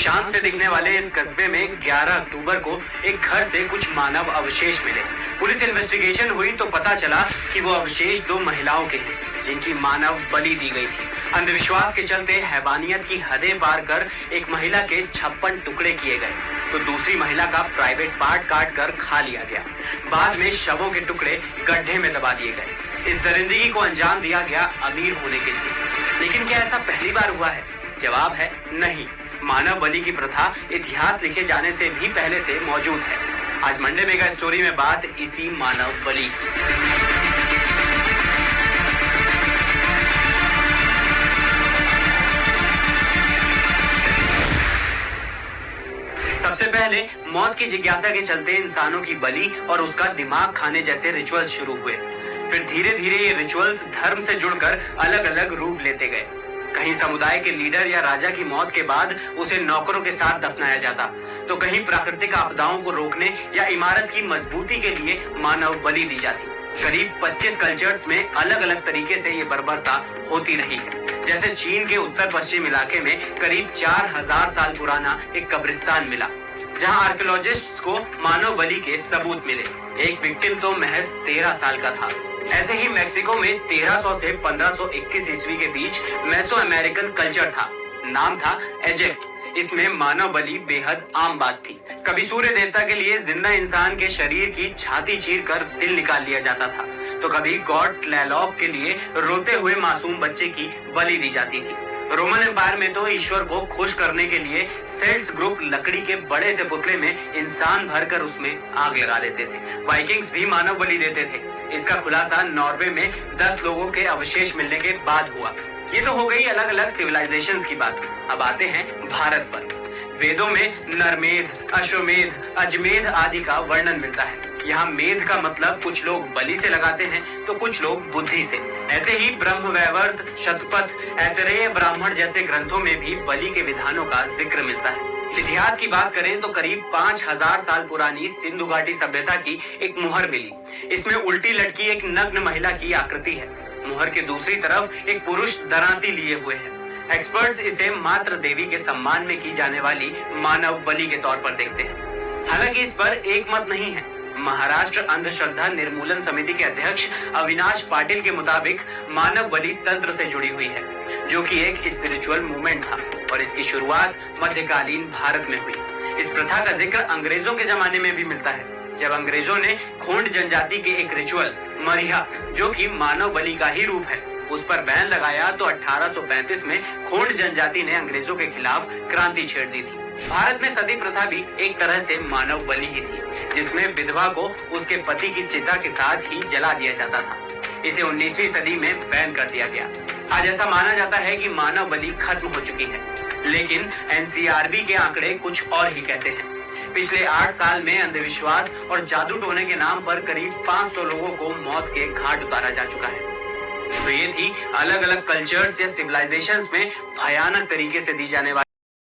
शांत से दिखने वाले इस कस्बे में 11 अक्टूबर को एक घर से कुछ मानव अवशेष मिले। पुलिस इन्वेस्टिगेशन हुई तो पता चला कि वो अवशेष 2 महिलाओं के हैं जिनकी मानव बलि दी गई थी। अंधविश्वास के चलते हैवानियत की हदें पार कर एक महिला के 56 टुकड़े किए गए तो दूसरी महिला का प्राइवेट पार्ट काट कर खा लिया गया। बाद में शवों के टुकड़े गड्ढे में दबा दिए गए। इस दरिंदगी को अंजाम दिया गया अमीर होने के लिए। लेकिन क्या ऐसा पहली बार हुआ है? जवाब है नहीं। मानव बलि की प्रथा इतिहास लिखे जाने से भी पहले से मौजूद है। आज मंडे मेगा स्टोरी में बात इसी मानव बलि की। सबसे पहले मौत की जिज्ञासा के चलते इंसानों की बलि और उसका दिमाग खाने जैसे रिचुअल्स शुरू हुए। फिर धीरे धीरे ये रिचुअल्स धर्म से जुड़कर अलग अलग रूप लेते गए। कहीं समुदाय के लीडर या राजा की मौत के बाद उसे नौकरों के साथ दफनाया जाता, तो कहीं प्राकृतिक आपदाओं को रोकने या इमारत की मजबूती के लिए मानव बलि दी जाती। करीब 25 कल्चर्स में अलग अलग तरीके से ये बर्बरता होती रही है। जैसे चीन के उत्तर पश्चिम इलाके में करीब 4000 साल पुराना एक कब्रिस्तान मिला, जहां आर्कियोलॉजिस्ट्स को मानव बलि के सबूत मिले। एक विक्टिम तो महज 13 साल का था। ऐसे ही मेक्सिको में 1300 से 1521 ईस्वी के बीच मेसो अमेरिकन कल्चर था। नाम था एजेक्ट। इसमें मानव बलि बेहद आम बात थी। कभी सूर्य देवता के लिए जिंदा इंसान के शरीर की छाती चीरकर दिल निकाल लिया जाता था, तो कभी गॉड tlaloc के लिए रोते हुए मासूम बच्चे की बलि दी जाती थी। रोमन एम्पायर में तो ईश्वर को खुश करने के लिए सेल्ट्स ग्रुप लकड़ी के बड़े से पुतले में इंसान भरकर उसमें आग लगा देते थे। वाइकिंग्स भी मानव बलि देते थे। इसका खुलासा नॉर्वे में 10 लोगों के अवशेष मिलने के बाद हुआ। ये तो हो गई अलग अलग सिविलाइजेशंस की बात। अब आते हैं भारत पर। वेदों में नरमेध, अश्वमेध, अजमेध आदि का वर्णन मिलता है। यहाँ मेध का मतलब कुछ लोग बलि से लगाते हैं तो कुछ लोग बुद्धि से। ऐसे ही ब्रह्मवैवर्त, शतपथ, ऐतरेय ब्राह्मण जैसे ग्रंथों में भी बलि के विधानों का जिक्र मिलता है। इतिहास की बात करें तो करीब 5000 साल पुरानी सिंधु घाटी सभ्यता की एक मुहर मिली। इसमें उल्टी लटकी एक नग्न महिला की आकृति है। मुहर के दूसरी तरफ एक पुरुष दरांती लिए हुए है। एक्सपर्ट्स इसे मातृ देवी के सम्मान में की जाने वाली मानव बलि के तौर पर देखते हैं। हालांकि इस पर एक मत नहीं है। महाराष्ट्र अंधश्रद्धा निर्मूलन समिति के अध्यक्ष अविनाश पाटिल के मुताबिक मानव बलि तंत्र से जुड़ी हुई है, जो कि एक स्पिरिचुअल मूवमेंट था और इसकी शुरुआत मध्यकालीन भारत में हुई। इस प्रथा का जिक्र अंग्रेजों के जमाने में भी मिलता है, जब अंग्रेजों ने खोंड जनजाति के एक रिचुअल मरिया, जो कि मानव बलि का ही रूप है, उस पर बैन लगाया तो 1835 में खोंड जनजाति ने अंग्रेजों के खिलाफ क्रांति छेड़ दी थी। भारत में सती प्रथा भी एक तरह से मानव बलि ही थी, जिसमें विधवा को उसके पति की चिता के साथ ही जला दिया जाता था। इसे 19वीं सदी में बैन कर दिया गया। आज ऐसा माना जाता है कि मानव बलि खत्म हो चुकी है, लेकिन एनसीआरबी के आंकड़े कुछ और ही कहते हैं। पिछले 8 साल में अंधविश्वास और जादू टोने के नाम पर करीब 500 लोगों को मौत के घाट उतारा जा चुका है। तो ये थी अलग अलग कल्चर्स या सिविलाइजेशंस में भयानक तरीके से दी जाने वाली